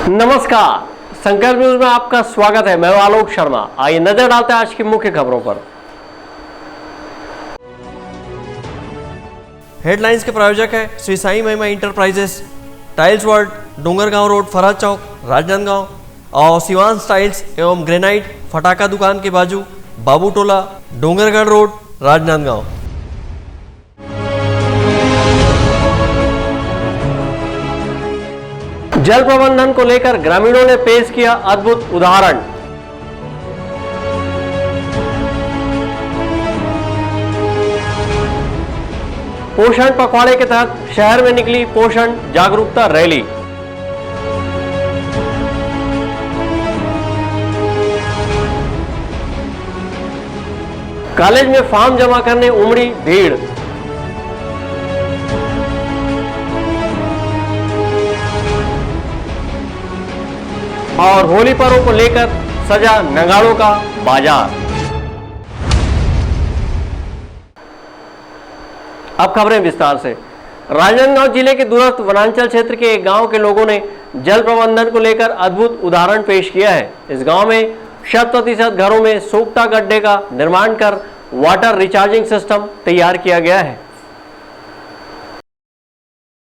नमस्कार, संकल्प न्यूज में आपका स्वागत है। मैं आलोक शर्मा। आइए नजर डालते हैं आज की मुख्य खबरों पर। हेडलाइंस के प्रायोजक है Shri Sai Mahima enterprises, tiles world, Dongargaon road, Faraz chowk, Rajnandgaon और शिवांश टाइल्स एवं ग्रेनाइट फटाका दुकान के बाजू, बाबू टोला, डोंगरगढ़ रोड, राजनांदगांव। जल प्रबंधन को लेकर ग्रामीणों ने पेश किया अद्भुत उदाहरण। पोषण पखवाड़े के तहत शहर में निकली पोषण जागरूकता रैली। कॉलेज में फॉर्म जमा करने उमड़ी भीड़। और होली पर्व को लेकर सजा नगाड़ों का बाजार। अब खबरें विस्तार से। राजनांदगांव जिले के दूरस्थ वनांचल क्षेत्र के एक गांव के लोगों ने जल प्रबंधन को लेकर अद्भुत उदाहरण पेश किया है। इस गांव में 100% घरों में सोख्ता गड्ढे का निर्माण कर वाटर रिचार्जिंग सिस्टम तैयार किया गया है।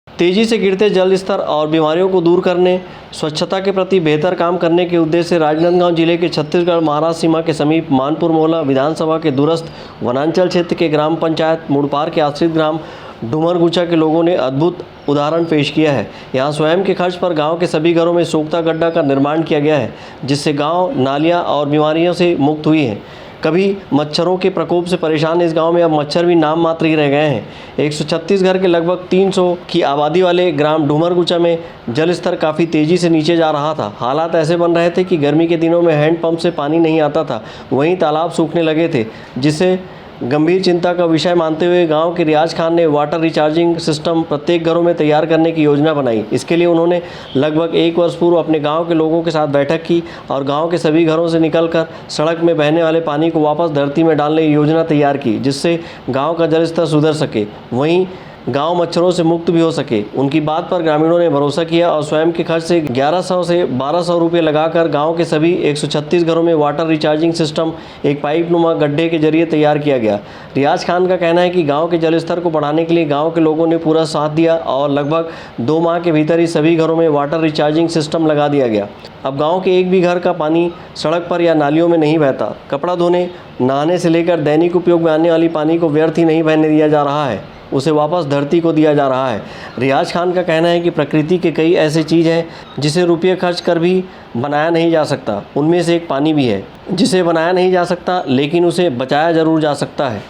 तेजी से गिरते जल स्तर और बीमारियों को दूर करने, स्वच्छता के प्रति बेहतर काम करने के उद्देश्य से राजनांदगांव जिले के छत्तीसगढ़ महाराष्ट्र सीमा के समीप मानपुर मोहल्ला विधानसभा के दूरस्थ वनांचल क्षेत्र के ग्राम पंचायत मुड़पार के आश्रित ग्राम डूमरगुचा के लोगों ने अद्भुत उदाहरण पेश किया है। यहाँ स्वयं के खर्च पर गांव के सभी घरों में सोख्ता गड्ढा का निर्माण किया गया है, जिससे गांव नालियां और बीमारियों से मुक्त हुई हैं। कभी मच्छरों के प्रकोप से परेशान इस गांव में अब मच्छर भी नाम मात्र ही रह गए हैं। 136 घर के लगभग 300 की आबादी वाले ग्राम डूमरगुचा में जल स्तर काफ़ी तेज़ी से नीचे जा रहा था। हालात ऐसे बन रहे थे कि गर्मी के दिनों में हैंडपंप से पानी नहीं आता था, वहीं तालाब सूखने लगे थे, जिससे गंभीर चिंता का विषय मानते हुए गांव के रियाज खान ने वाटर रिचार्जिंग सिस्टम प्रत्येक घरों में तैयार करने की योजना बनाई। इसके लिए उन्होंने लगभग 1 वर्ष पूर्व अपने गांव के लोगों के साथ बैठक की और गांव के सभी घरों से निकलकर सड़क में बहने वाले पानी को वापस धरती में डालने की योजना तैयार की, जिससे गाँव का जल स्तर सुधर सके, वहीं गांव मच्छरों से मुक्त भी हो सके। उनकी बात पर ग्रामीणों ने भरोसा किया और स्वयं के खर्च से 1100 से 1200 रुपये लगाकर गांव के सभी 136 घरों में वाटर रिचार्जिंग सिस्टम एक पाइप नुमा गड्ढे के जरिए तैयार किया गया। रियाज खान का कहना है कि गांव के जल स्तर को बढ़ाने के लिए गांव के लोगों ने पूरा साथ दिया और लगभग 2 माह के भीतर ही सभी घरों में वाटर रिचार्जिंग सिस्टम लगा दिया गया। अब गाँव के एक भी घर का पानी सड़क पर या नालियों में नहीं बहता। कपड़ा धोने, नहाने से लेकर दैनिक उपयोग में आने वाली पानी को व्यर्थ ही नहीं बहने दिया जा रहा है, उसे वापस धरती को दिया जा रहा है। रियाज खान का कहना है कि प्रकृति के कई ऐसी चीज़ हैं जिसे रुपये खर्च कर भी बनाया नहीं जा सकता। उनमें से एक पानी भी है, जिसे बनाया नहीं जा सकता लेकिन उसे बचाया ज़रूर जा सकता है।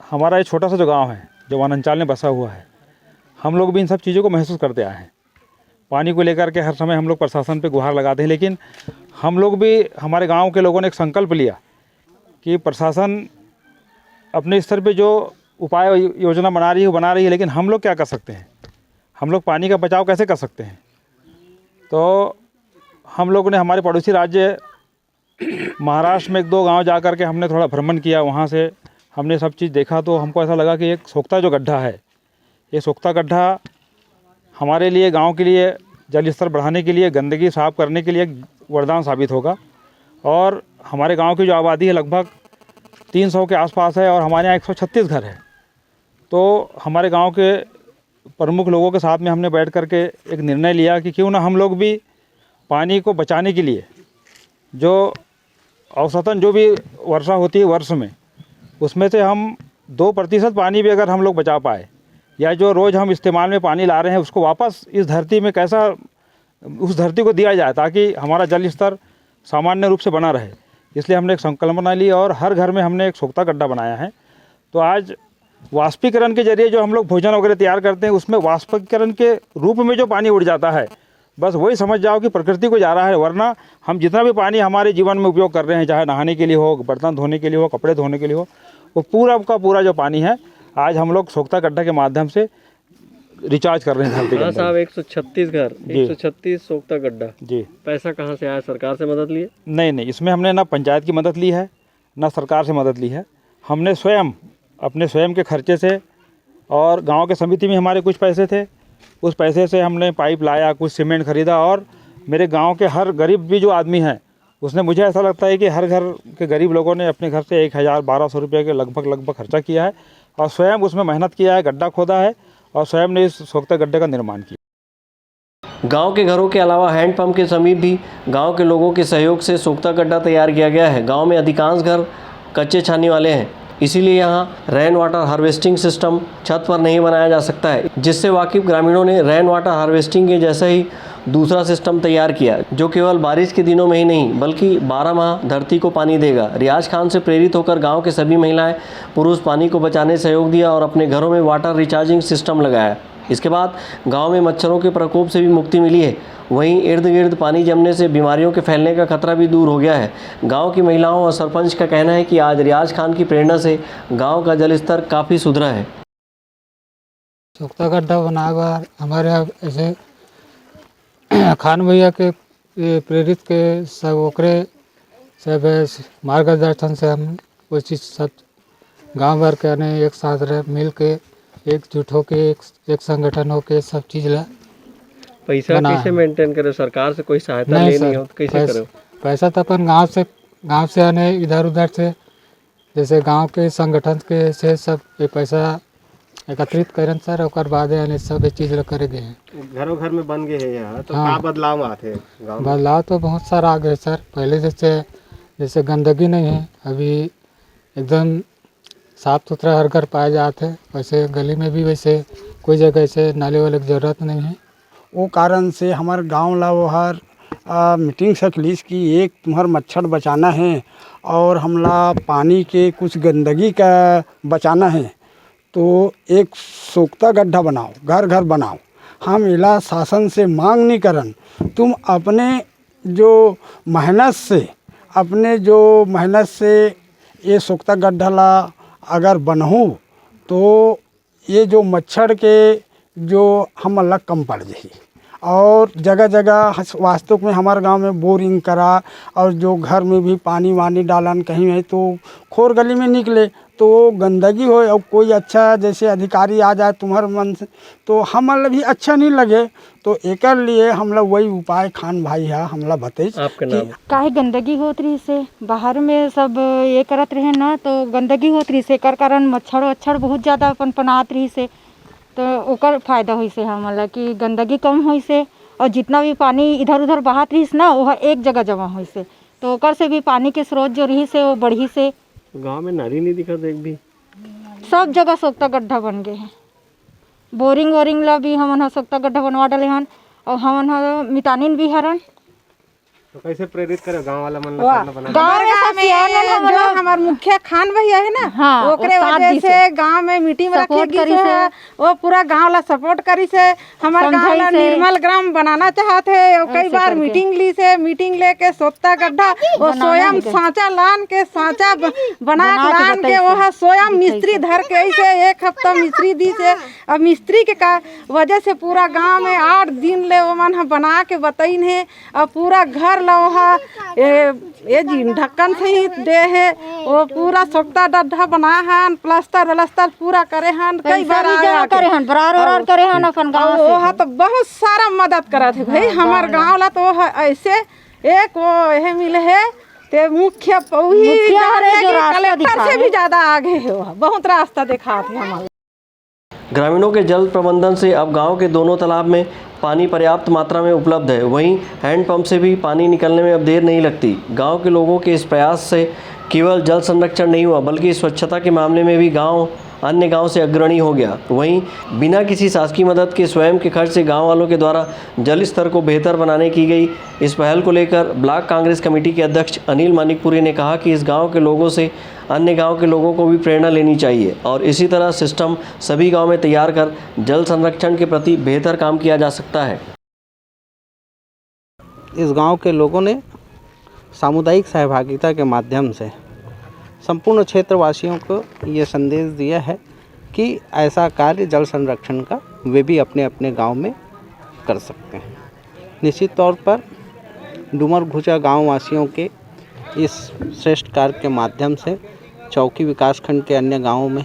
हमारा एक छोटा सा जो गांव है, जो वनांचल में बसा हुआ है, हम लोग भी इन सब चीज़ों को महसूस करते आए हैं। पानी को लेकर के हर समय हम लोग प्रशासन पे गुहार लगाते हैं, लेकिन हम लोग भी, हमारे गाँव के लोगों ने एक संकल्प लिया कि प्रशासन अपने स्तर पे जो उपाय योजना बना रही है, लेकिन हम लोग क्या कर सकते हैं, हम लोग पानी का बचाव कैसे कर सकते हैं। तो हम लोग ने हमारे पड़ोसी राज्य महाराष्ट्र में 1-2 गांव जा कर के हमने थोड़ा भ्रमण किया। वहाँ से हमने सब चीज़ देखा तो हमको ऐसा लगा कि एक सोख्ता जो गड्ढा है, ये सोख्ता गड्ढा हमारे लिए, गाँव के लिए जल स्तर बढ़ाने के लिए, गंदगी साफ़ करने के लिए वरदान साबित होगा। और हमारे गाँव की जो आबादी है लगभग 300 के आसपास है और हमारे यहाँ 136 घर है। तो हमारे गांव के प्रमुख लोगों के साथ में हमने बैठ कर के एक निर्णय लिया कि क्यों ना हम लोग भी पानी को बचाने के लिए, जो औसतन जो भी वर्षा होती है वर्ष में, उसमें से हम 2% पानी भी अगर हम लोग बचा पाए, या जो रोज़ हम इस्तेमाल में पानी ला रहे हैं उसको वापस इस धरती में कैसा उस धरती को दिया जाए, ताकि हमारा जल स्तर सामान्य रूप से बना रहे। इसलिए हमने एक संकल्प बना ली और हर घर में हमने एक सोख्ता गड्ढा बनाया है। तो आज वाष्पीकरण के जरिए जो हम लोग भोजन वगैरह तैयार करते हैं, उसमें वाष्पीकरण के रूप में जो पानी उड़ जाता है, बस वही समझ जाओ कि प्रकृति को जा रहा है। वरना हम जितना भी पानी हमारे जीवन में उपयोग कर रहे हैं, चाहे नहाने के लिए हो, बर्तन धोने के लिए हो, कपड़े धोने के लिए हो, वो पूरा का पूरा जो पानी है आज हम लोग सोख्ता गड्ढा के माध्यम से रिचार्ज कर रहे हैं धरती के अंदर। साहब 136 घर, 136 सोख्ता गड्ढा जी। पैसा कहाँ से आया? सरकार से मदद लिए? नहीं, इसमें हमने ना पंचायत की मदद ली है, ना सरकार से मदद ली है। हमने स्वयं अपने स्वयं के खर्चे से, और गांव के समिति में हमारे कुछ पैसे थे, उस पैसे से हमने पाइप लाया, कुछ सीमेंट खरीदा और मेरे गांव के हर गरीब भी जो आदमी है उसने, मुझे ऐसा लगता है कि हर घर के गरीब लोगों ने अपने घर से 1000-1200 रुपये के लगभग खर्चा किया है और स्वयं उसमें मेहनत किया है, गड्ढा खोदा है और स्वयं ने इस सोख्ता गड्ढे का निर्माण किया। गांव के घरों के अलावा हैंडपंप के समीप भी गांव के लोगों के सहयोग से सोख्ता गड्ढा तैयार किया गया है। गांव में अधिकांश घर कच्चे छानी वाले हैं, इसीलिए यहां रेन वाटर हार्वेस्टिंग सिस्टम छत पर नहीं बनाया जा सकता है, जिससे वाकिफ ग्रामीणों ने रेन वाटर हार्वेस्टिंग के जैसा ही दूसरा सिस्टम तैयार किया, जो केवल बारिश के दिनों में ही नहीं बल्कि 12 माह धरती को पानी देगा। रियाज खान से प्रेरित होकर गांव के सभी महिलाएं पुरुष पानी को बचाने सहयोग दिया और अपने घरों में वाटर रिचार्जिंग सिस्टम लगाया। इसके बाद गांव में मच्छरों के प्रकोप से भी मुक्ति मिली है। वहीं इर्द गिर्द पानी जमने से बीमारियों के फैलने का खतरा भी दूर हो गया है। गांव की महिलाओं और सरपंच का कहना है कि आज रियाज खान की प्रेरणा से गांव का जल स्तर काफ़ी सुधरा है। सोख्ता गड्ढा बनाकर हमारे यहाँ ऐसे खान भैया के प्रेरित के सब ओकरे सब मार्गदर्शन से हम वो चीज़ सब गांव भर के आने एक साथ रह मिल के एकजुट होके एक संगठन होके सब चीज़ ला पैसा कैसे मेंटेन करे? सरकार से कोई सहायता लेनी हो तो कैसे करो? पैसा तो अपन गांव से आने इधर उधर से, जैसे गांव के संगठन के से सब ये पैसा एकत्रित करन सर, और बाद आने सब चीज़ करे गए हैं। घरों घर में बन गए हैं यहाँ तो क्या बदलाव आते गाँव में? बदलाव तो बहुत सारा आ गए सर। पहले जैसे गंदगी नहीं है, अभी एकदम साफ सुथरा हर घर पाए जाते हैं। वैसे गली में भी वैसे कोई जगह से नाले वाले की ज़रूरत नहीं है। वो कारण से हमारे गांव ला वो हर मीटिंग सकलीस की एक तुम्हार मच्छर बचाना है और हमला पानी के कुछ गंदगी का बचाना है, तो एक सोख्ता गड्ढा बनाओ, घर घर बनाओ। हम इला शासन से मांग नहीं करन, तुम अपने जो मेहनत से ये सोख्ता गड्ढा ला अगर बनहूँ तो ये जो मच्छर के जो हम अल्लाह कम पड़ जाही। और जगह जगह वास्तव में हमारे गांव में बोरिंग करा और जो घर में भी पानी वानी डालन कहीं है तो खोर गली में निकले तो गंदगी हो और कोई अच्छा जैसे अधिकारी आ जाए तुम्हारे मन से तो हम भी अच्छा नहीं लगे। तो एक लिए हम लोग वही उपाय खान भाई है हमला बताइए आपके नाम काहे गंदगी होत रही से बाहर में सब ये करत रहे ना, तो गंदगी होत रही से कर कारण मच्छर बहुत ज़्यादा पनपनात रही से, तो ओकर फायदा हुई से हमला कि गंदगी कम हुई से और जितना भी पानी इधर उधर बहात रही ना वह एक जगह जमा हुई से, तो ओकर से भी पानी के स्रोत जो रही से वो बढ़ी से। गांव में नाली नहीं दिखा एक भी, सब जगह सोख्ता गड्ढा बन गए हैं। बोरिंग ला भी हमन सोख्ता गड्ढा बनवा डाले हन और हमन मितानिन भी हरन। तो कैसे प्रेरित करे गांव वाला मन गाँव में जो हमार मुखिया खान भैया है ना, हाँ, ओकरे वजह से गांव में मीटिंग रखे गई है। वो पूरा गांव ला सपोर्ट करी से हमारे गांव ला निर्मल ग्राम बनाना चाहते है और कई बार मीटिंग ली से मीटिंग लेके सोख्ता गड्ढा वो स्वयं सांचा लान के सांचा बना लान के वह स्वयं मिस्त्री धर के ऐसे एक हफ्ता मिस्त्री दी से अब मिस्त्री के का वजह से पूरा गाँव में 8 दिन ले वो मन बना के बताइन है और पूरा घर लोहा ये जी ढक्कन सहित दे है वो पूरा सोख्ता गड्ढा बना हन, प्लास्टर पूरा करे हन, कई बार करे हन बराबर करे हन अपन गांव से। वो तो बहुत सारा मदद करत है भाई हमार गांव ला, तो ऐसे एक वो यह मिले है ते मुख्य कलेक्टर से भी ज्यादा आगे है, वो बहुत रास्ता दिखाते हमारे। ग्रामीणों के जल प्रबंधन से अब गांव के दोनों तालाब में पानी पर्याप्त मात्रा में उपलब्ध है। वहीं हैंडपंप से भी पानी निकलने में अब देर नहीं लगती। गांव के लोगों के इस प्रयास से केवल जल संरक्षण नहीं हुआ बल्कि स्वच्छता के मामले में भी गांव अन्य गांव से अग्रणी हो गया। वहीं बिना किसी शासकीय मदद के स्वयं के खर्च से गांव वालों के द्वारा जल स्तर को बेहतर बनाने की गई इस पहल को लेकर ब्लॉक कांग्रेस कमेटी के अध्यक्ष अनिल मानिकपुरी ने कहा कि इस गांव के लोगों से अन्य गांव के लोगों को भी प्रेरणा लेनी चाहिए और इसी तरह सिस्टम सभी गांव में तैयार कर जल संरक्षण के प्रति बेहतर काम किया जा सकता है। इस गांव के लोगों ने सामुदायिक सहभागिता के माध्यम से संपूर्ण क्षेत्रवासियों को ये संदेश दिया है कि ऐसा कार्य जल संरक्षण का वे भी अपने अपने गांव में कर सकते हैं। निश्चित तौर पर डूमर घुचा गाँव वासियों के इस श्रेष्ठ कार्य के माध्यम से चौकी विकासखंड के अन्य गांवों में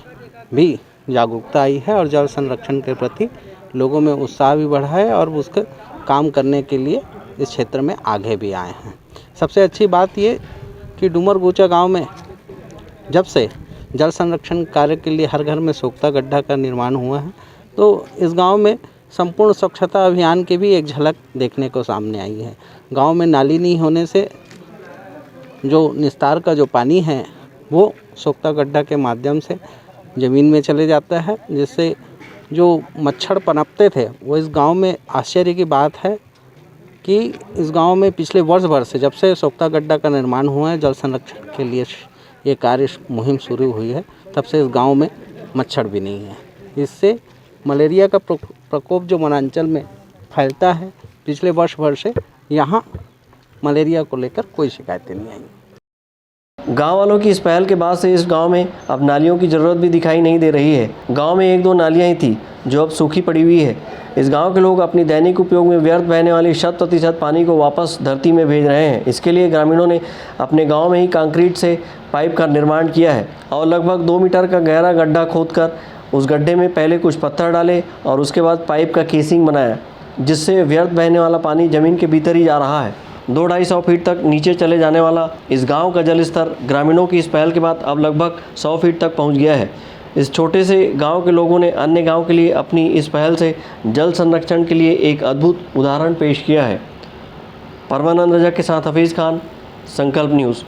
भी जागरूकता आई है और जल संरक्षण के प्रति लोगों में उत्साह भी बढ़ा है और उसके काम करने के लिए इस क्षेत्र में आगे भी आए हैं। सबसे अच्छी बात ये कि डूमरगुचा गांव में जब से जल संरक्षण कार्य के लिए हर घर में सोख्ता गड्ढा का निर्माण हुआ है, तो इस गांव में संपूर्ण स्वच्छता अभियान की भी एक झलक देखने को सामने आई है। गांव में नाली नहीं होने से जो निस्तार का जो पानी है वो सोख्ता गड्ढा के माध्यम से ज़मीन में चले जाता है, जिससे जो मच्छर पनपते थे वो इस गांव में आश्चर्य की बात है कि इस गांव में पिछले वर्ष भर से जब से सोख्ता गड्ढा का निर्माण हुआ है, जल संरक्षण के लिए ये कार्य मुहिम शुरू हुई है, तब से इस गांव में मच्छर भी नहीं है। इससे मलेरिया का प्रकोप जो वनांचल में फैलता है, पिछले वर्ष भर से यहाँ मलेरिया को लेकर कोई शिकायतें नहीं आई। गांव वालों की इस पहल के बाद से इस गांव में अब नालियों की ज़रूरत भी दिखाई नहीं दे रही है। गांव में 1-2 नालियां ही थी जो अब सूखी पड़ी हुई है। इस गांव के लोग अपनी दैनिक उपयोग में व्यर्थ बहने वाली 100% पानी को वापस धरती में भेज रहे हैं। इसके लिए ग्रामीणों ने अपने गांव में ही कंक्रीट से पाइप का निर्माण किया है और लगभग 2 मीटर का गहरा गड्ढा खोदकर उस गड्ढे में पहले कुछ पत्थर डाले और उसके बाद पाइप का केसिंग बनाया, जिससे व्यर्थ बहने वाला पानी ज़मीन के भीतर ही जा रहा है। 200-250 फीट तक नीचे चले जाने वाला इस गांव का जल स्तर ग्रामीणों की इस पहल के बाद अब लगभग 100 फीट तक पहुंच गया है। इस छोटे से गांव के लोगों ने अन्य गांव के लिए अपनी इस पहल से जल संरक्षण के लिए एक अद्भुत उदाहरण पेश किया है। परमानंद रजक के साथ हफीज़ खान, संकल्प न्यूज़।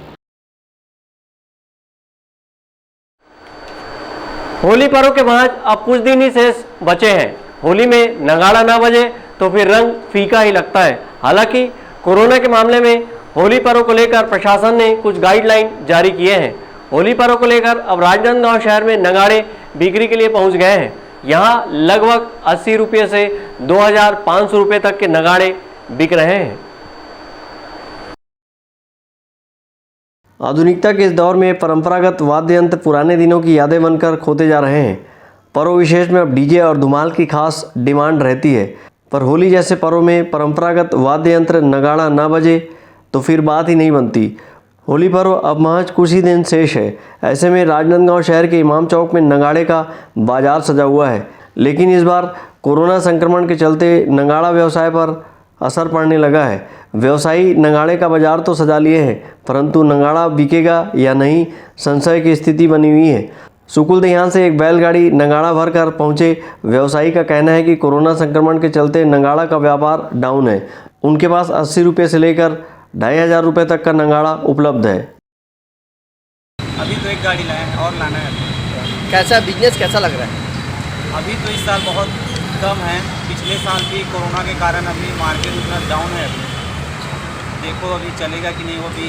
होली पर्व के बाद अब कुछ दिन ही शेष बचे हैं। होली में नगाड़ा ना बजे तो फिर रंग फीका ही लगता है। हालांकि कोरोना के मामले में होली पर्व को लेकर प्रशासन ने कुछ गाइडलाइन जारी किए हैं। होली पर्व को लेकर अब राजनांदगांव शहर में नगाड़े बिक्री के लिए पहुंच गए हैं। यहां लगभग 80 रुपये से 2500 रुपये तक के नगाड़े बिक रहे हैं। आधुनिकता के इस दौर में परंपरागत वाद्य यंत्र पुराने दिनों की यादें बनकर खोते जा रहे हैं। पर्व विशेष में अब डीजे और धुमाल की खास डिमांड रहती है, पर होली जैसे पर्व में परंपरागत वाद्य यंत्र नगाड़ा ना बजे तो फिर बात ही नहीं बनती। होली पर्व अब महज कुछ ही दिन शेष है। ऐसे में राजनांदगांव शहर के इमाम चौक में नगाड़े का बाजार सजा हुआ है, लेकिन इस बार कोरोना संक्रमण के चलते नगाड़ा व्यवसाय पर असर पड़ने लगा है। व्यवसायी नगाड़े का बाजार तो सजा लिए हैं, परंतु नगाड़ा बिकेगा या नहीं, संशय की स्थिति बनी हुई है। सुकुलदेहान से एक बैलगाड़ी नगाड़ा भर कर पहुँचे व्यवसायी का कहना है कि कोरोना संक्रमण के चलते नगाड़ा का व्यापार डाउन है। उनके पास 80 रुपये से लेकर 2500 रुपये तक का नगाड़ा उपलब्ध है। अभी तो एक गाड़ी लाए हैं और लाना है। कैसा बिजनेस कैसा लग रहा है? अभी तो इस साल बहुत कम है। पिछले साल भी कोरोना के कारण अभी मार्केट उतना डाउन है। अभी देखो अभी चलेगा कि नहीं, वो भी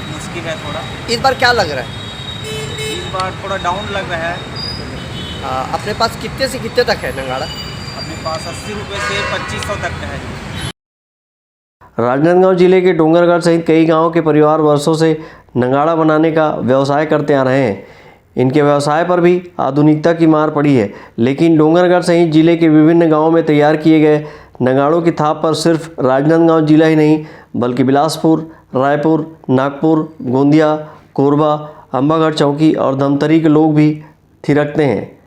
मुश्किल है थोड़ा। इस बार क्या लग रहा है? इस बार थोड़ा डाउन लग रहा है। अपने पास कितने से कितने तक है नगाड़ा? अपने पास 80 रुपये से 2500 तक का है। राजनांदगांव जिले के डोंगरगढ़ सहित कई गांवों के परिवार वर्षों से नगाड़ा बनाने का व्यवसाय करते आ रहे हैं। इनके व्यवसाय पर भी आधुनिकता की मार पड़ी है, लेकिन डोंगरगढ़ सहित जिले के विभिन्न गांवों में तैयार किए गए नगाड़ों की थाप पर सिर्फ राजनांदगांव जिला ही नहीं बल्कि बिलासपुर, रायपुर, नागपुर, गोंदिया, कोरबा, अम्बागढ़ चौकी और धमतरी के लोग भी थिरकते हैं।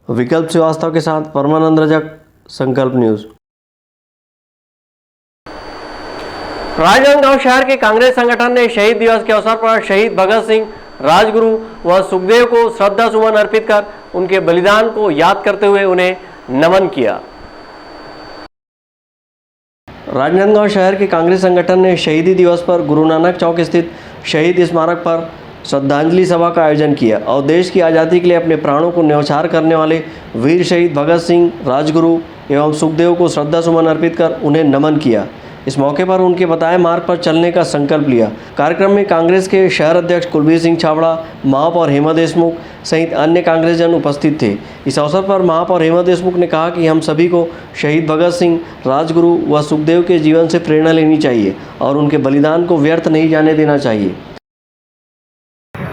विकल्प श्रीवास्तव के साथ परमानंद रजक, संकल्प न्यूज़। राजनांदगांव शहर के कांग्रेस संगठन ने शहीद दिवस के अवसर पर शहीद भगत सिंह, राजगुरु व सुखदेव को श्रद्धा सुमन अर्पित कर उनके बलिदान को याद करते हुए उन्हें नमन किया। राजनांदगांव शहर के कांग्रेस संगठन ने शहीदी दिवस पर गुरु नानक चौक स्थित शहीद स्मारक पर श्रद्धांजलि सभा का आयोजन किया और देश की आज़ादी के लिए अपने प्राणों को न्यौछावर करने वाले वीर शहीद भगत सिंह, राजगुरु एवं सुखदेव को श्रद्धा सुमन अर्पित कर उन्हें नमन किया। इस मौके पर उनके बताए मार्ग पर चलने का संकल्प लिया। कार्यक्रम में कांग्रेस के शहर अध्यक्ष कुलबीर सिंह छाबड़ा, महापौर हेमा देशमुख सहित अन्य कांग्रेसजन उपस्थित थे। इस अवसर पर महापौर हेमा देशमुख ने कहा कि हम सभी को शहीद भगत सिंह, राजगुरु व सुखदेव के जीवन से प्रेरणा लेनी चाहिए और उनके बलिदान को व्यर्थ नहीं जाने देना चाहिए।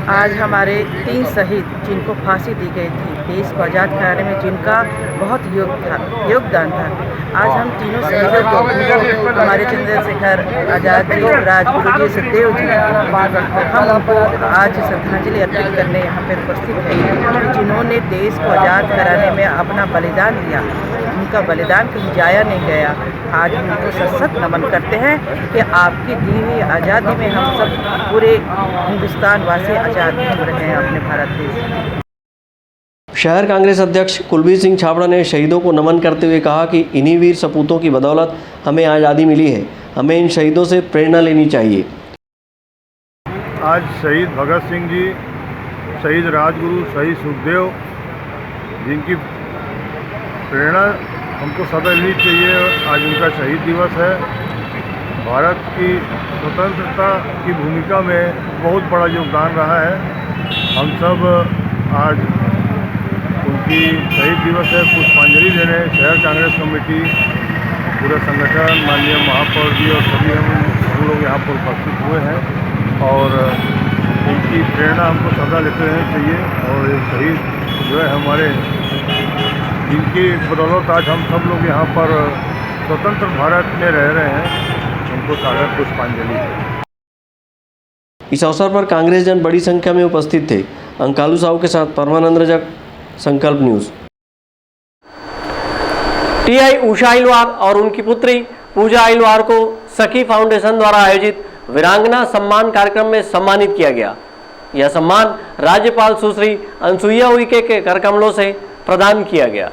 आज हमारे 3 शहीद जिनको फांसी दी गई थी, देश को आज़ाद कराने में जिनका बहुत योगदान था, आज हम तीनों शहीदों को हमारे चंद्रशेखर आज़ाद जी, राजगुरु जी, सुखदेव जी, हम उनको आज श्रद्धांजलि अर्पित करने यहाँ पर उपस्थित हैं, जिन्होंने देश को आज़ाद कराने में अपना बलिदान दिया। उनका बलिदान कहीं जाया नहीं गया। आज हम उनको सशक्त नमन करते हैं कि आपकी दी हुई आज़ादी में हम सब पूरे हिंदुस्तान वासी आज़ाद हो रहे हैं अपने भारत देश में। शहर कांग्रेस अध्यक्ष कुलबीर सिंह छाबड़ा ने शहीदों को नमन करते हुए कहा कि इन्हीं वीर सपूतों की बदौलत हमें आज़ादी मिली है। हमें इन शहीदों से प्रेरणा लेनी चाहिए। आज शहीद भगत सिंह जी, शहीद राजगुरु, शहीद सुखदेव, जिनकी प्रेरणा हमको सदा लेनी चाहिए। आज उनका शहीद दिवस है। भारत की स्वतंत्रता की भूमिका में बहुत बड़ा योगदान रहा है। हम सब आज उनकी शहीद दिवस है, पुष्पांजलि दे रहे हैं। शहर कांग्रेस कमेटी, पूरा संगठन, माननीय महापौर जी और सभी हम लोग यहाँ पर उपस्थित हुए हैं और इनकी प्रेरणा हमको सदा लेते रहनी चाहिए। और ये शहीद जो है हमारे, जिनकी बदौलत आज हम सब लोग यहाँ पर स्वतंत्र भारत में रह रहे हैं, उनको सादर पुष्पांजलि। इस अवसर पर कांग्रेस जन बड़ी संख्या में उपस्थित थे। अंकालू साहू के साथ परमानंद रजक, संकल्प न्यूज़। टीआई उषा अहिलवार और उनकी पुत्री पूजा अहिलवार को सखी फाउंडेशन द्वारा आयोजित वीरांगना सम्मान कार्यक्रम में सम्मानित किया गया। यह सम्मान राज्यपाल सुश्री अनसुईया उइके के करकमलों से प्रदान किया गया।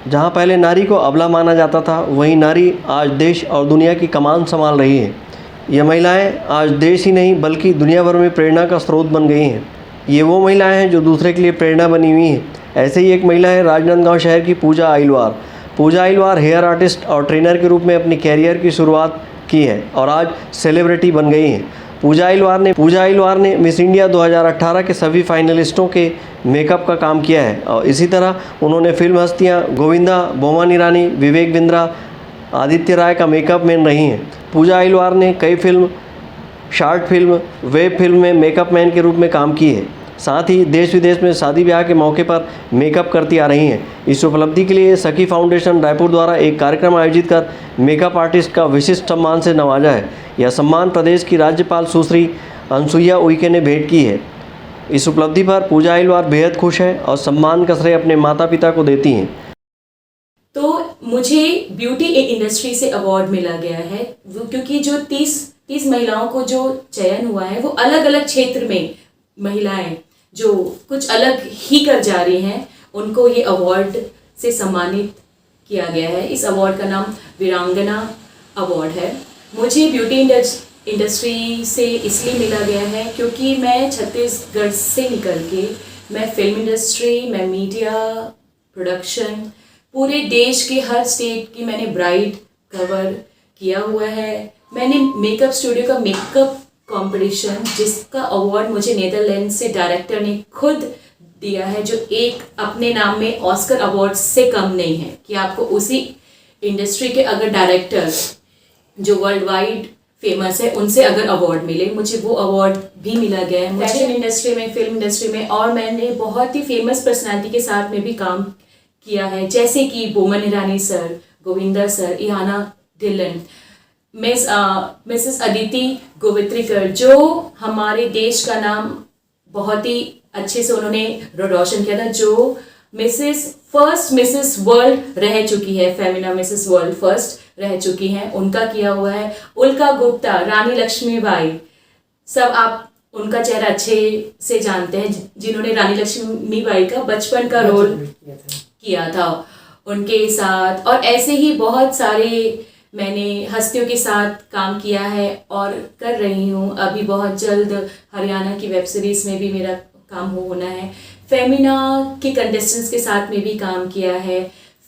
जहां पहले नारी को अबला माना जाता था, वहीं नारी आज देश और दुनिया की कमान संभाल रही है। ये महिलाएं आज देश ही नहीं बल्कि दुनिया भर में प्रेरणा का स्रोत बन गई हैं। ये वो महिलाएं हैं जो दूसरे के लिए प्रेरणा बनी हुई हैं। ऐसे ही एक महिला है राजनांदगांव शहर की पूजा अहिलवार। पूजा अहिलवार हेयर आर्टिस्ट और ट्रेनर के रूप में अपने कैरियर की शुरुआत की है और आज सेलिब्रिटी बन गई हैं। पूजा अहिलवार ने मिस इंडिया 2018 के सभी फाइनलिस्टों के मेकअप का काम किया है और इसी तरह उन्होंने फिल्म हस्तियां गोविंदा, बोमानी रानी, विवेक बिंद्रा, आदित्य राय का मेकअप मैन रही हैं। पूजा अहिलवार ने कई film, short film, web film में मेकअप मैन के रूप में काम की है। साथ ही देश विदेश में शादी ब्याह के मौके पर मेकअप करती आ रही हैं। इस उपलब्धि के लिए सखी फाउंडेशन रायपुर द्वारा एक कार्यक्रम आयोजित कर मेकअप आर्टिस्ट का विशिष्ट सम्मान से नवाजा है। यह सम्मान प्रदेश की राज्यपाल सुश्री अनसुईया उइके ने भेंट की है। इस उपलब्धि पर पूजा अहिलवार बेहद खुश है और सम्मान का श्रेय अपने माता पिता को देती हैं। तो मुझे ब्यूटी इंडस्ट्री से अवार्ड मिला गया है, क्योंकि जो 30 महिलाओं को जो चयन हुआ है वो अलग अलग क्षेत्र में महिलाएं जो कुछ अलग ही कर जा रही हैं, उनको ये अवार्ड से सम्मानित किया गया है। इस अवार्ड का नाम वीरांगना अवार्ड है। मुझे ब्यूटी इंडस्ट्री से इसलिए मिला गया है क्योंकि मैं छत्तीसगढ़ से निकल के मैं फिल्म इंडस्ट्री, मैं मीडिया प्रोडक्शन, पूरे देश के हर स्टेट की मैंने ब्राइड कवर किया हुआ है। मैंने मेकअप स्टूडियो का मेकअप कंपटीशन, जिसका अवार्ड मुझे नीदरलैंड से डायरेक्टर ने खुद दिया है, जो एक अपने नाम में ऑस्कर अवार्ड से कम नहीं है, कि आपको उसी इंडस्ट्री के अगर डायरेक्टर जो वर्ल्ड वाइड फेमस है उनसे अगर अवार्ड मिले, मुझे वो अवार्ड भी मिला गया है। फैशन इंडस्ट्री में, फिल्म इंडस्ट्री में, और मैंने बहुत ही फेमस पर्सनालिटी के साथ में भी काम किया है, जैसे कि Boman Irani sir, Govinda sir, Ihana Dhillon, Mrs Aditi Gowitrikar, जो हमारे देश का नाम बहुत ही अच्छे से उन्होंने रोशन किया था, जो फर्स्ट मिसेस वर्ल्ड रह चुकी है, फेमिना मिसेस वर्ल्ड फर्स्ट रह चुकी हैं, उनका किया हुआ है। उल्का गुप्ता, रानी लक्ष्मीबाई, सब आप उनका चेहरा अच्छे से जानते हैं, जिन्होंने रानी लक्ष्मीबाई का बचपन का रोल किया था उनके साथ। और ऐसे ही बहुत सारे मैंने हस्तियों के साथ काम किया है और कर रही हूँ। अभी बहुत जल्द हरियाणा की वेब सीरीज़ में भी मेरा काम होना है। फेमिना के कंटेस्टेंट्स के साथ में भी काम किया है।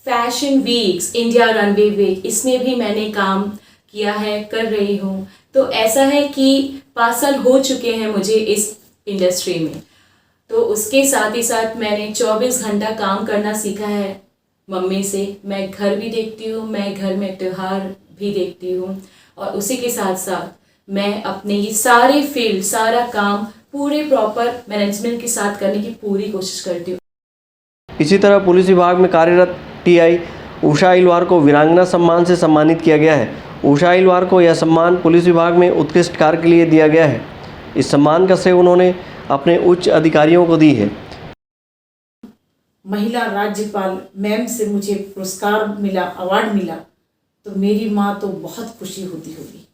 Fashion weeks, India runway week, इसमें भी मैंने काम किया है, कर रही हूँ। तो ऐसा है कि 5 साल हो चुके हैं मुझे इस इंडस्ट्री में। तो उसके साथ ही साथ मैंने 24 घंटा काम करना सीखा है मम्मी से। मैं घर भी देखती हूँ, मैं घर में त्यौहार भी देखती हूँ, और उसी के साथ साथ मैं अपने ये सारे फील्ड सारा काम पूरे प्रॉपर मैनेजमेंट के साथ करने की पूरी कोशिश करती हूँ। इसी तरह पुलिस विभाग में कार्यरत टीआई उषा अहिलवार को वीरांगना सम्मान से सम्मानित किया गया है। उषा अहिलवार को यह सम्मान पुलिस विभाग में उत्कृष्ट कार्य के लिए दिया गया है। इस सम्मान का श्रेय उन्होंने अपने उच्च अधिकारियों को दी है। महिला राज्यपाल मैम से मुझे पुरस्कार मिला, अवार्ड मिला, तो मेरी माँ तो बहुत खुशी होती होगी।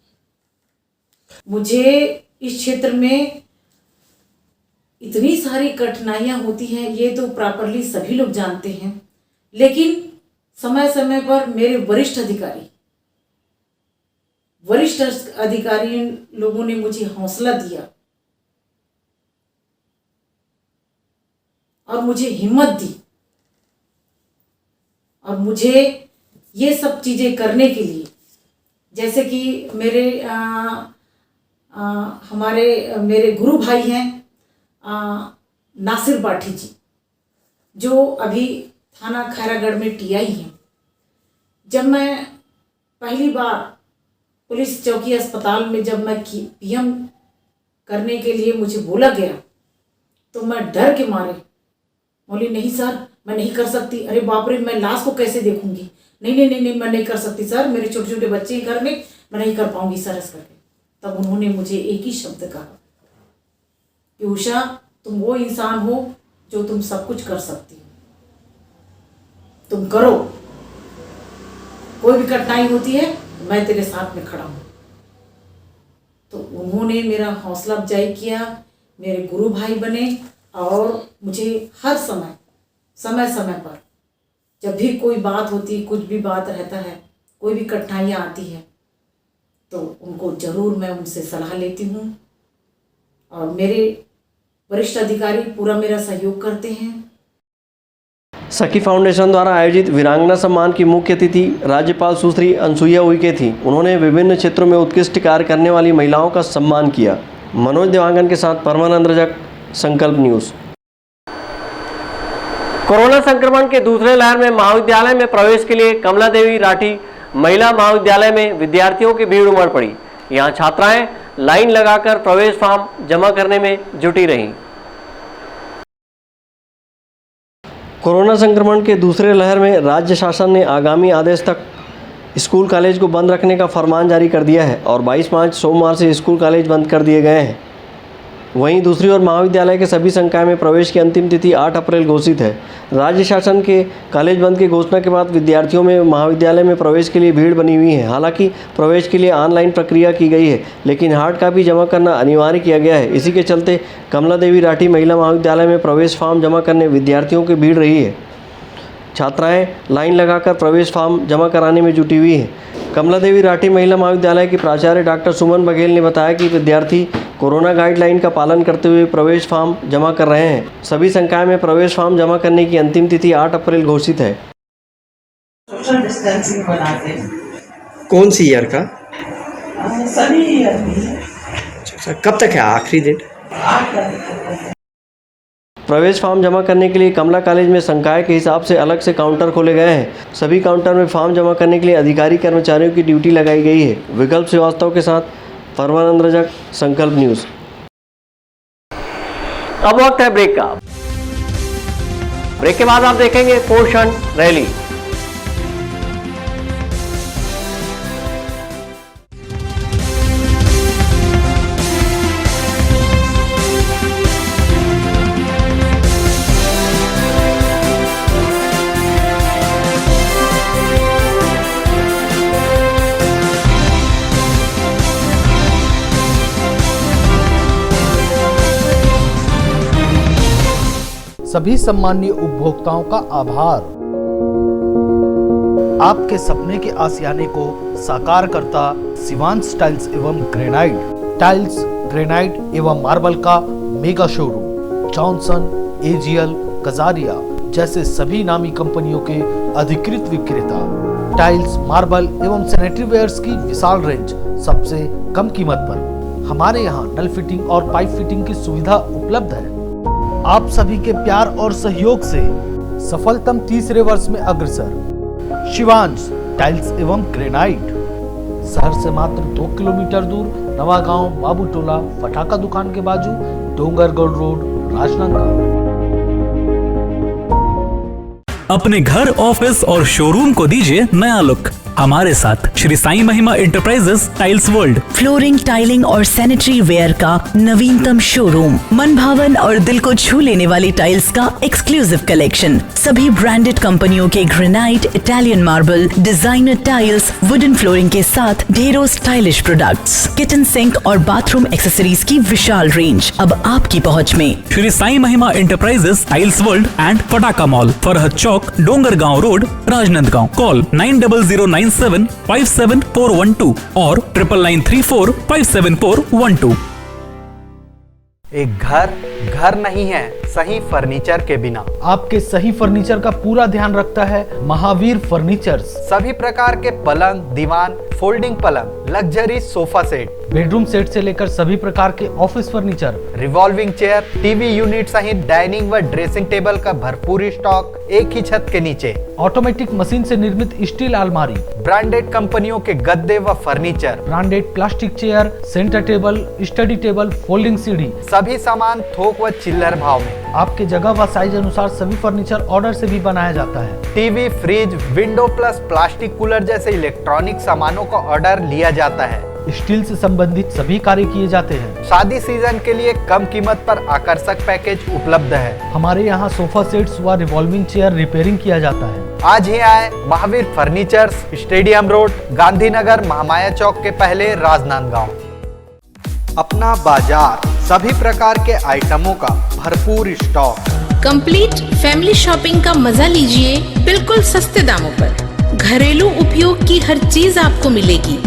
मुझे इस क्षेत्र में इतनी सारी कठिनाइयाँ होती हैं ये तो प्रॉपरली सभी लोग जानते हैं, लेकिन समय समय पर मेरे वरिष्ठ अधिकारी लोगों ने मुझे हौसला दिया और मुझे हिम्मत दी, और मुझे ये सब चीज़ें करने के लिए, जैसे कि मेरे गुरु भाई हैं नासिर बाठी जी, जो अभी थाना खैरागढ़ में टीआई हैं। जब मैं पहली बार पुलिस चौकी अस्पताल में जब मैं पीएम करने के लिए मुझे बोला गया, तो मैं डर के मारे बोली नहीं सर मैं नहीं कर सकती। अरे बाप रे, मैं लाश को कैसे देखूंगी, नहीं मैं नहीं कर सकती सर, मेरे छोटे छोटे बच्चे हैं घर में, मैं नहीं कर पाऊंगी सर ऐसा करके। तब उन्होंने मुझे एक ही शब्द कहा कि उषा तुम वो इंसान हो जो तुम सब कुछ कर सकती हो, तुम करो, कोई भी कठिनाई होती है मैं तेरे साथ में खड़ा हूँ। तो उन्होंने मेरा हौसला अफजाई किया, मेरे गुरु भाई बने, और मुझे हर समय पर जब भी कोई बात होती, कुछ भी बात रहता है, कोई भी कठिनाइयाँ आती है, तो उनको ज़रूर मैं उनसे सलाह लेती हूँ, और मेरे वरिष्ठ अधिकारी पूरा मेरा सहयोग करते हैं। सखी फाउंडेशन द्वारा आयोजित वीरांगना सम्मान की मुख्य अतिथि राज्यपाल सुश्री अनसुईया उइके थी। उन्होंने विभिन्न क्षेत्रों में उत्कृष्ट कार्य करने वाली महिलाओं का सम्मान किया। मनोज देवांगन के साथ परमानंद रजक, संकल्प न्यूज़। कोरोना संक्रमण के दूसरे लहर में महाविद्यालय में प्रवेश के लिए कमला देवी राठी महिला महाविद्यालय में विद्यार्थियों की भीड़ उमड़ पड़ी। यहां छात्राएं लाइन लगाकर प्रवेश फॉर्म जमा करने में जुटी रहीं। कोरोना संक्रमण के दूसरे लहर में राज्य शासन ने आगामी आदेश तक स्कूल कॉलेज को बंद रखने का फरमान जारी कर दिया है और 22 मार्च सोमवार से स्कूल कॉलेज बंद कर दिए गए हैं। वहीं दूसरी ओर महाविद्यालय के सभी संकाय में प्रवेश की अंतिम तिथि 8 अप्रैल घोषित है। राज्य शासन के कॉलेज बंद की घोषणा के बाद विद्यार्थियों में महाविद्यालय में प्रवेश के लिए भीड़ बनी हुई है। हालांकि प्रवेश के लिए ऑनलाइन प्रक्रिया की गई है, लेकिन हार्ड कॉपी जमा करना अनिवार्य किया गया है। इसी के चलते कमला देवी राठी महिला महाविद्यालय में प्रवेश फॉर्म जमा करने विद्यार्थियों की भीड़ रही है। छात्राएं लाइन लगाकर प्रवेश फॉर्म जमा कराने में जुटी हुई हैं। कमला देवी राठी महिला महाविद्यालय की प्राचार्य डॉक्टर सुमन बघेल ने बताया कि विद्यार्थी कोरोना गाइडलाइन का पालन करते हुए प्रवेश फॉर्म जमा कर रहे हैं। सभी संकाय में प्रवेश फॉर्म जमा करने की अंतिम तिथि 8 अप्रैल घोषित है। सोशल डिस्टेंसिंग बनाते हैं। कौन सी ईयर का? सभी ईयर की। अच्छा, कब तक है आखिरी डेट? 8 तारीख। प्रवेश फॉर्म जमा करने के लिए कमला कॉलेज में संकाय के हिसाब से अलग से काउंटर खोले गए हैं। सभी काउंटर में फॉर्म जमा करने के लिए अधिकारी कर्मचारियों की ड्यूटी लगाई गई है। विकल्प श्रीवास्तव के साथ परमानंद रजक, संकल्प न्यूज़। अब वक्त है ब्रेक का। ब्रेक के बाद आप देखेंगे पोषण रैली। सभी सम्मानीय उपभोक्ताओं का आभार। आपके सपने के आशियाने को साकार करता शिवांश टाइल्स एवं ग्रेनाइट। टाइल्स, ग्रेनाइट एवं मार्बल का mega showroom. Johnson, AGL, Kajaria जैसे सभी नामी कंपनियों के अधिकृत विक्रेता। टाइल्स, मार्बल एवं सैनिटरी वेयर्स की विशाल रेंज सबसे कम कीमत पर। हमारे यहाँ नल फिटिंग और पाइप फिटिंग की सुविधा उपलब्ध है। आप सभी के प्यार और सहयोग से सफलतम तीसरे वर्ष में अग्रसर। शिवांश टाइल्स एवं ग्रेनाइट, शहर से मात्र 2 किलोमीटर दूर नवागांव बाबूटोला फटाका दुकान के बाजू डोंगरगढ़ रोड राजनांदगांव। अपने घर, ऑफिस और शोरूम को दीजिए नया लुक हमारे साथ श्री साईं महिमा enterprises tiles world. Flooring, tiling और सैनिटरी वेयर का नवीनतम शोरूम, मन भावन और दिल को छू लेने वाली टाइल्स का एक्सक्लूसिव कलेक्शन, सभी ब्रांडेड कंपनियों के granite, Italian marble, designer tiles, wooden flooring के साथ ढेरों स्टाइलिश प्रोडक्ट्स, किचन सिंक और बाथरूम एक्सेसरीज की विशाल रेंज अब आपकी पहुंच में। श्री साईं महिमा एंटरप्राइजेस टाइल्स वर्ल्ड एंड फटाका मॉल, फरहद चौक, डोंगरगांव रोड, राजनांदगांव। कॉल 9009757412 और 9993457412। एक घर नहीं है सही फर्नीचर के बिना। आपके सही फर्नीचर का पूरा ध्यान रखता है महावीर फर्नीचर्स। सभी प्रकार के पलंग, दीवान, फोल्डिंग पलंग, luxury sofa set, bedroom set से लेकर सभी प्रकार के office furniture, revolving chair, TV unit सहित डाइनिंग व ड्रेसिंग टेबल का भरपूर स्टॉक एक ही छत के नीचे। ऑटोमेटिक मशीन से निर्मित स्टील अलमारी, ब्रांडेड कंपनियों के गद्दे व furniture, branded plastic chair, centre table, study table, folding सीढ़ी, सभी सामान थोक व चिल्लर भाव में। आपके जगह व साइज अनुसार सभी फर्नीचर ऑर्डर से भी बनाया जाता है। TV, fridge, window plus plastic cooler जैसे इलेक्ट्रॉनिक सामानों का ऑर्डर लिया जाता है। स्टील से संबंधित सभी कार्य किए जाते हैं। शादी सीजन के लिए कम कीमत पर आकर्षक पैकेज उपलब्ध है। हमारे यहाँ सोफा सेट्स व रिवॉल्विंग चेयर रिपेयरिंग किया जाता है। आज ही आए Mahavir furnitures, stadium road, Gandhinagar, Mahamaya chowk के पहले, राजनांदगांव। अपना बाजार, सभी प्रकार के आइटमों का भरपूर स्टॉक। कंप्लीट फैमिली शॉपिंग का मजा लीजिए बिल्कुल सस्ते दामों पर। घरेलू उपयोग की हर चीज आपको मिलेगी।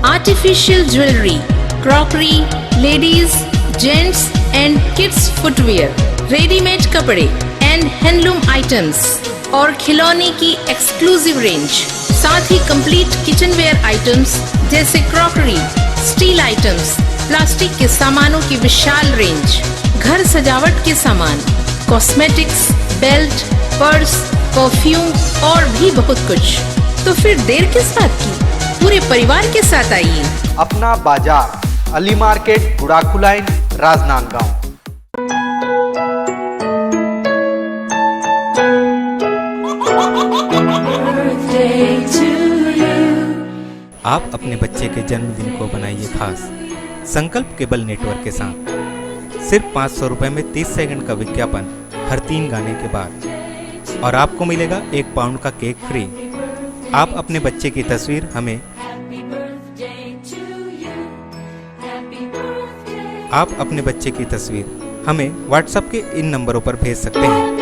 Artificial jewellery, crockery, ladies, gents and kids footwear, readymade कपड़े एंड हैंडलूम आइटम्स और खिलौने की एक्सक्लूसिव रेंज, साथ ही कंप्लीट किचनवेयर आइटम्स जैसे क्रॉकरी, स्टील आइटम्स, प्लास्टिक के सामानों की विशाल रेंज, घर सजावट के सामान, कॉस्मेटिक्स, बेल्ट, पर्स, परफ्यूम और भी बहुत कुछ। तो फिर देर किस बात की, पूरे परिवार के साथ आइए। अपना बाजार, अली मार्केट, गुड़ाखू लाइन, राजनांदगांव। आप अपने बच्चे के जन्मदिन को बनाइए खास संकल्प केबल नेटवर्क के साथ। सिर्फ 500 रुपये में 30 सेकंड का विज्ञापन हर 3 गाने के बाद, और आपको मिलेगा 1 पाउंड का केक फ्री। आप अपने बच्चे की तस्वीर हमें व्हाट्सएप के इन नंबरों पर भेज सकते हैं।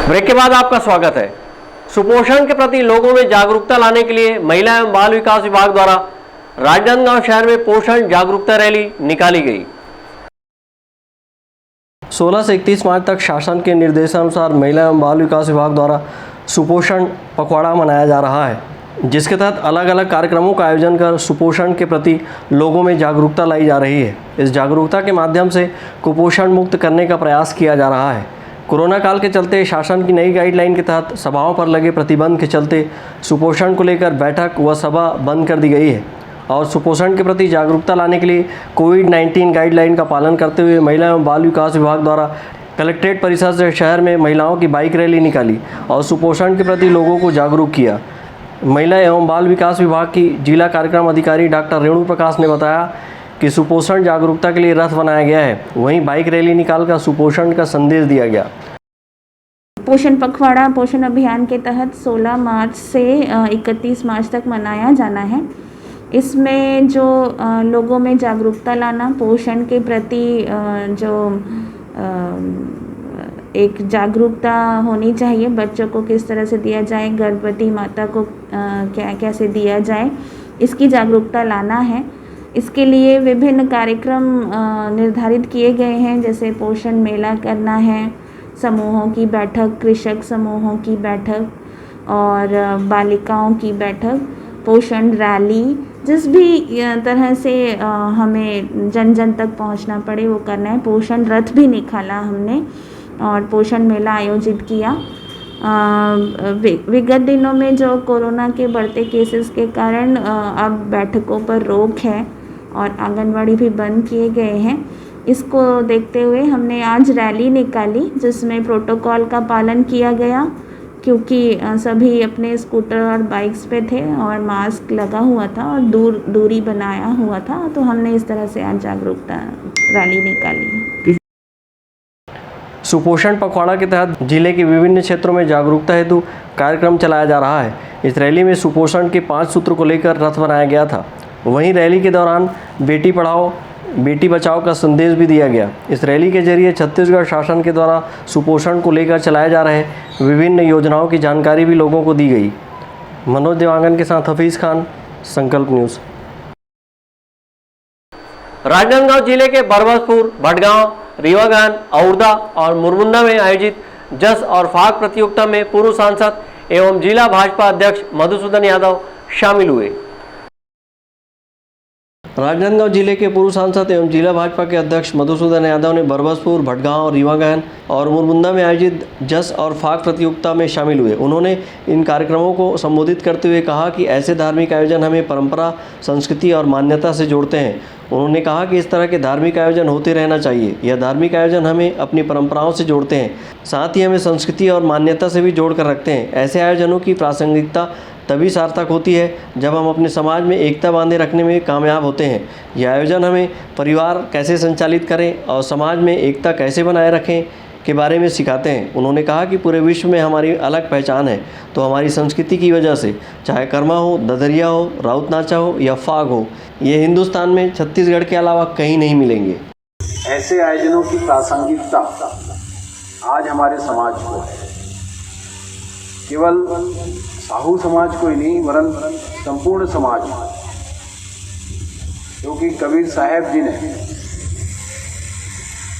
ब्रेक के बाद आपका स्वागत है। सुपोषण के प्रति लोगों में जागरूकता लाने के लिए महिला एवं बाल विकास विभाग द्वारा राजनांदगांव शहर में पोषण जागरूकता रैली निकाली गई। 16 से 31 मार्च तक शासन के निर्देशानुसार महिला एवं बाल विकास विभाग द्वारा सुपोषण पखवाड़ा मनाया जा रहा है, जिसके तहत अलग अलग कार्यक्रमों का आयोजन कर सुपोषण के प्रति लोगों में जागरूकता लाई जा रही है। इस जागरूकता के माध्यम से कुपोषण मुक्त करने का प्रयास किया जा रहा है। कोरोना काल के चलते शासन की नई गाइडलाइन के तहत सभाओं पर लगे प्रतिबंध के चलते सुपोषण को लेकर बैठक व सभा बंद कर दी गई है और सुपोषण के प्रति जागरूकता लाने के लिए कोविड-19 गाइडलाइन का पालन करते हुए महिला एवं बाल विकास विभाग द्वारा कलेक्ट्रेट परिसर से शहर में महिलाओं की बाइक रैली निकाली और सुपोषण के प्रति लोगों को जागरूक किया। महिला एवं बाल विकास विभाग की जिला कार्यक्रम अधिकारी डॉक्टर रेणु प्रकाश ने बताया कि सुपोषण जागरूकता के लिए रथ बनाया गया है, वहीं बाइक रैली निकालकर सुपोषण का संदेश दिया गया। पोषण पखवाड़ा पोषण अभियान के तहत 16 मार्च से 31 मार्च तक मनाया जाना है। इसमें जो लोगों में जागरूकता लाना, पोषण के प्रति जो एक जागरूकता होनी चाहिए, बच्चों को किस तरह से दिया जाए, गर्भवती माता को कैसे दिया जाए, इसकी जागरूकता लाना है। इसके लिए विभिन्न कार्यक्रम निर्धारित किए गए हैं, जैसे पोषण मेला करना है, समूहों की बैठक, कृषक समूहों की बैठक और बालिकाओं की बैठक, पोषण रैली, जिस भी तरह से हमें जन जन तक पहुंचना पड़े वो करना है। पोषण रथ भी निकाला हमने और पोषण मेला आयोजित किया। विगत दिनों में जो कोरोना के बढ़ते केसेस के कारण अब बैठकों पर रोक है और आंगनवाड़ी भी बंद किए गए हैं। इसको देखते हुए हमने आज रैली निकाली, जिसमें प्रोटोकॉल का पालन किया गया, क्योंकि सभी अपने स्कूटर और बाइक्स पे थे और मास्क लगा हुआ था और दूरी बनाया हुआ था, तो हमने इस तरह से आज जागरूकता रैली निकाली। सुपोषण पखवाड़ा के तहत जिले के विभिन्न क्षेत्रों में जागरूकता हेतु कार्यक्रम चलाया जा रहा है। इस रैली में सुपोषण के 5 सूत्र को लेकर रथ बनाया गया था। वहीं रैली के दौरान बेटी पढ़ाओ बेटी बचाओ का संदेश भी दिया गया। इस रैली के जरिए छत्तीसगढ़ शासन के द्वारा सुपोषण को लेकर चलाए जा रहे विभिन्न योजनाओं की जानकारी भी लोगों को दी गई। मनोज देवांगन के साथ हफीज़ खान, संकल्प न्यूज़। राजनांदगांव जिले के बरबसपुर, भटगांव, रीवागान, औरदा और मुरमुंदा में आयोजित जस और फाग प्रतियोगिता में पूर्व सांसद एवं जिला भाजपा अध्यक्ष मधुसूदन यादव शामिल हुए। राजनांदगांव जिले के पूर्व सांसद एवं जिला भाजपा के अध्यक्ष मधुसूदन यादव ने बरबसपुर, भटगांव, रीवागान और मुरमुंदा में आयोजित जस और फाग प्रतियोगिता में शामिल हुए। उन्होंने इन कार्यक्रमों को संबोधित करते हुए कहा कि ऐसे धार्मिक आयोजन हमें परंपरा, संस्कृति और मान्यता से जोड़ते हैं। उन्होंने कहा कि इस तरह के धार्मिक आयोजन होते रहना चाहिए। यह धार्मिक आयोजन हमें अपनी परंपराओं से जोड़ते हैं, साथ ही हमें संस्कृति और मान्यता से भी जोड़ कर रखते हैं। ऐसे आयोजनों की प्रासंगिकता तभी सार्थक होती है जब हम अपने समाज में एकता बांधे रखने में कामयाब होते हैं। यह आयोजन हमें परिवार कैसे संचालित करें और समाज में एकता कैसे बनाए रखें के बारे में सिखाते हैं। उन्होंने कहा कि पूरे विश्व में हमारी अलग पहचान है, तो हमारी संस्कृति की वजह से, चाहे कर्मा हो, ददरिया हो, राउत नाचा हो या फाग हो, ये हिंदुस्तान में छत्तीसगढ़ के अलावा कहीं नहीं मिलेंगे। ऐसे आयोजनों की प्रासंगिकता आज हमारे समाज को है। केवल साहू समाज को ही नहीं, वरन संपूर्ण समाज में, क्योंकि कबीर साहब जी ने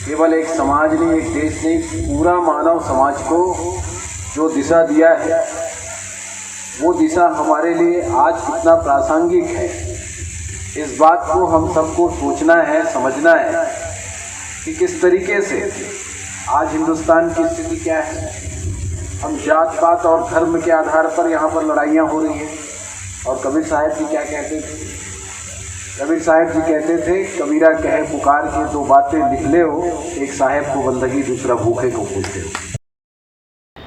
केवल एक समाज नहीं, एक देश नहीं, पूरा मानव समाज को जो दिशा दिया है, वो दिशा हमारे लिए आज कितना प्रासंगिक है, इस बात को हम सबको सोचना है, समझना है कि किस तरीके से आज हिंदुस्तान की स्थिति क्या है। हम जात पात और धर्म के आधार पर यहाँ पर लड़ाइयाँ हो रही हैं। और कबीर साहब जी क्या कहते थे? कबीर साहब जी कहते थे, कबीरा कहे पुकार के 2 बातें लिख ले हो, एक साहेब को बंदगी, दूसरा भूखे को पूछते हो।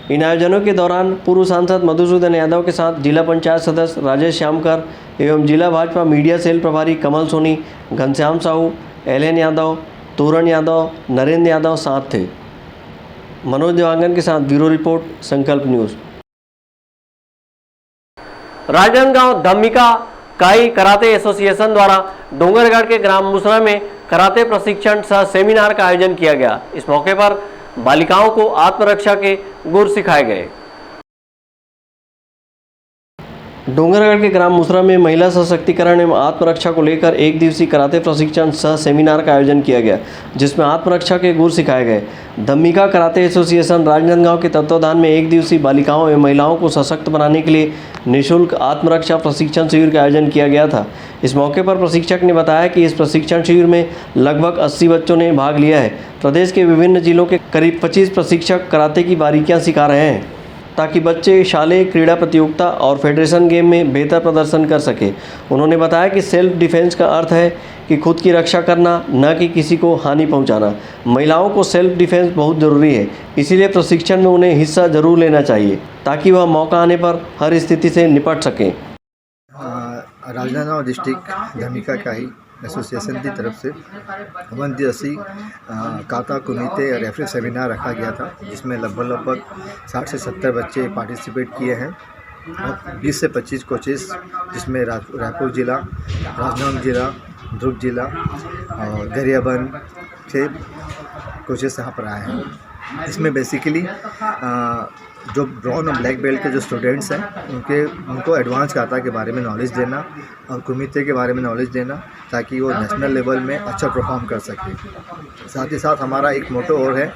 इन आयोजनों के दौरान पूर्व सांसद मधुसूदन यादव के साथ जिला पंचायत सदस्य राजेश श्यामकर एवं जिला भाजपा मीडिया सेल प्रभारी कमल सोनी, घनश्याम साहू, एलएन यादव, तोरण यादव, नरेंद्र यादव साथ थे। मनोज देवांगन के साथ ब्यूरो रिपोर्ट, संकल्प न्यूज़। राजनांदगांव धम्मिका काई कराते एसोसिएशन द्वारा डोंगरगढ़ के ग्राम मुसरा में कराते प्रशिक्षण सह सेमिनार का आयोजन किया गया। इस मौके पर बालिकाओं को आत्मरक्षा के गुर सिखाए गए। डोंगरगढ़ के ग्राम मुसरा में महिला सशक्तिकरण एवं आत्मरक्षा को लेकर 1 दिवसीय कराते प्रशिक्षण सह सेमिनार का आयोजन किया गया, जिसमें आत्मरक्षा के गुर सिखाए गए। धम्मिका कराते एसोसिएशन राजनांदगांव के तत्वाधान में 1 दिवसीय बालिकाओं एवं महिलाओं को सशक्त बनाने के लिए निःशुल्क आत्मरक्षा प्रशिक्षण शिविर का आयोजन किया गया था। इस मौके पर प्रशिक्षक ने बताया कि इस प्रशिक्षण शिविर में लगभग 80 बच्चों ने भाग लिया है। प्रदेश के विभिन्न जिलों के करीब 25 प्रशिक्षक कराते की बारीकियाँ सिखा रहे हैं, ताकि बच्चे शालेय क्रीड़ा प्रतियोगिता और फेडरेशन गेम में बेहतर प्रदर्शन कर सके। उन्होंने बताया कि सेल्फ डिफेंस का अर्थ है कि खुद की रक्षा करना, न कि किसी को हानि पहुंचाना। महिलाओं को सेल्फ डिफेंस बहुत ज़रूरी है, इसीलिए प्रशिक्षण में उन्हें हिस्सा जरूर लेना चाहिए, ताकि वह मौका आने पर हर स्थिति से निपट सकें। राजनांदगांव डिस्ट्रिक्ट धम्मिका काई एसोसिएशन की तरफ से 1 दिवसीय काता कुनीते रेफरी सेमिनार रखा गया था, जिसमें लगभग 60 से 70 बच्चे पार्टिसिपेट किए हैं और 20 से 25 कोचेस, जिसमें रायपुर जिला, राजनांदगांव जिला, दुर्ग जिला और गरियाबंद से कोचेस यहाँ पर आए हैं। इसमें बेसिकली जो ब्राउन और ब्लैक बेल्ट के जो स्टूडेंट्स हैं उनको एडवांस काता के बारे में नॉलेज देना और कुमिते के बारे में नॉलेज देना ताकि वो नेशनल लेवल में अच्छा परफॉर्म कर सके। साथ ही साथ हमारा एक मोटो और है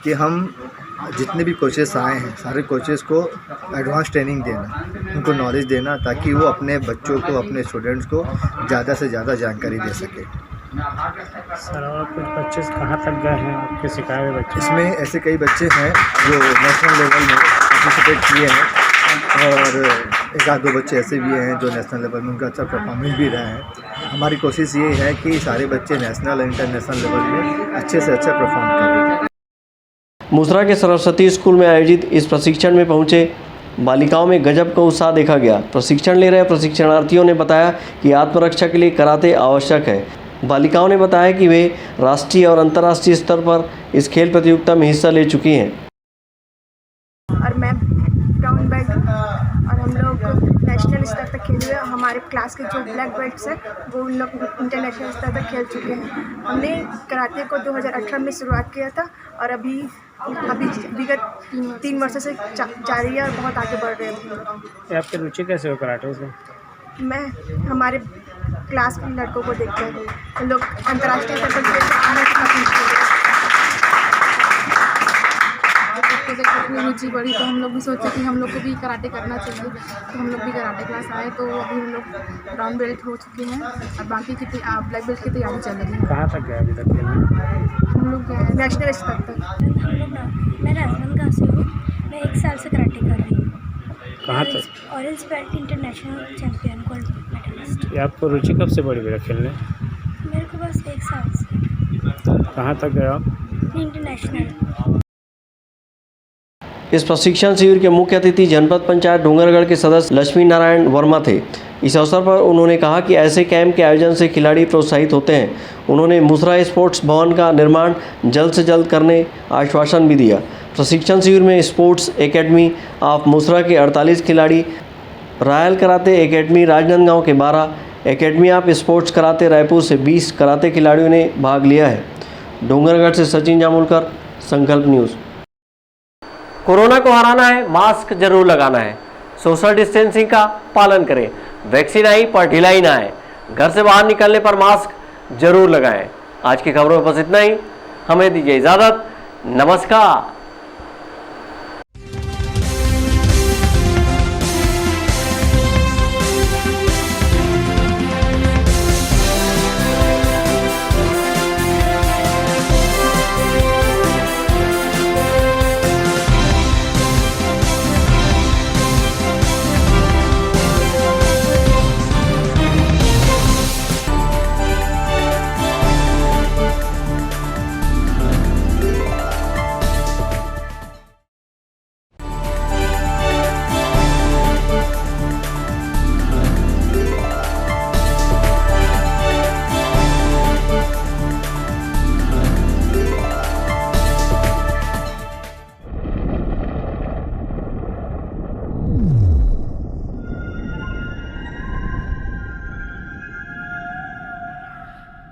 कि हम जितने भी कोचेस आए हैं सारे कोचेस को एडवांस ट्रेनिंग देना, उनको नॉलेज देना ताकि वो अपने बच्चों को, अपने स्टूडेंट्स को ज़्यादा से ज़्यादा जानकारी दे सके। सर और कुछ बच्चे कहाँ तक गए हैं आपके सिखाए हुए बच्चे? इसमें ऐसे कई बच्चे हैं जो नेशनल लेवल में पार्टिसिपेट किए हैं और एक आध दो बच्चे ऐसे भी हैं जो नेशनल लेवल में उनका अच्छा परफॉर्मेंस भी रहा है। हमारी कोशिश ये है कि सारे बच्चे नेशनल और इंटरनेशनल लेवल में अच्छे से अच्छा परफॉर्म करें। मुसरा के सरस्वती स्कूल में आयोजित इस प्रशिक्षण में पहुंचे बालिकाओं में गजब का उत्साह देखा गया। प्रशिक्षण ले रहे प्रशिक्षणार्थियों ने बताया कि आत्मरक्षा के लिए कराटे आवश्यक है। बालिकाओं ने बताया कि वे राष्ट्रीय और अंतर्राष्ट्रीय स्तर पर इस खेल प्रतियोगिता में हिस्सा ले चुकी हैं। और मैं ब्राउन बेल्ट और हम लोग नेशनल स्तर तक खेले हुए। हमारे क्लास के जो ब्लैक बेल्ट्स हैं वो उन लोग इंटरनेशनल स्तर तक खेल चुके हैं। हमने कराटे को 2018 में शुरुआत किया था और अभी विगत 3 वर्षों से जारी है और बहुत आगे बढ़ रहे हैं। आपकी रुचि कैसे हो कराटे से? मैं हमारे क्लास के लड़कों को देखकर उन लोग अंतर्राष्ट्रीय स्तर पर अपनी रुचि बढ़ी तो हम लोग भी सोचे कि हम लोग को भी कराटे करना चाहिए, तो हम लोग भी कराटे क्लास आए। तो अभी हम लोग ब्राउन बेल्ट हो चुके हैं और बाकी की ब्लैक बेल्ट की तैयारी चल रही है। कहाँ तक गए अभी तक? हम लोग गए नेशनल स्तर तक। मैं राजनांदगांव से हूँ। मैं 1 साल से कराटे कर रही हूँ। कहाँ तक? Orange belt international champion gold medallist. ये आपको रुचि कब से बढ़ी मेरा खेलने? मेरे को बस 1 साल से। कहाँ तक गए आप? इंटरनेशनल। इस प्रशिक्षण शिविर के मुख्य अतिथि जनपद पंचायत डोंगरगढ़ के सदस्य लक्ष्मी नारायण वर्मा थे। इस अवसर पर उन्होंने कहा कि ऐसे कैंप के आयोजन से खिलाड़ी प्रोत्साहित होते हैं। उन्होंने मुसरा स्पोर्ट्स भवन का निर्माण जल्द से जल्द करने आश्वासन भी दिया। प्रशिक्षण शिविर में स्पोर्ट्स एकेडमी ऑफ मुसरा के 48 खिलाड़ी, रॉयल कराटे एकेडमी राजनांदगांव के 12, academy of sports karate Raipur से 20 कराटे खिलाड़ियों ने भाग लिया है। डोंगरगढ़ से सचिन जामुलकर, संकल्प न्यूज़। कोरोना को हराना है, मास्क जरूर लगाना है, सोशल डिस्टेंसिंग का पालन करें, वैक्सीन आई पर ढिलाई ना है, घर से बाहर निकलने पर मास्क जरूर लगाएं। आज की खबरों में बस इतना ही। हमें दीजिए इजाज़त। नमस्कार।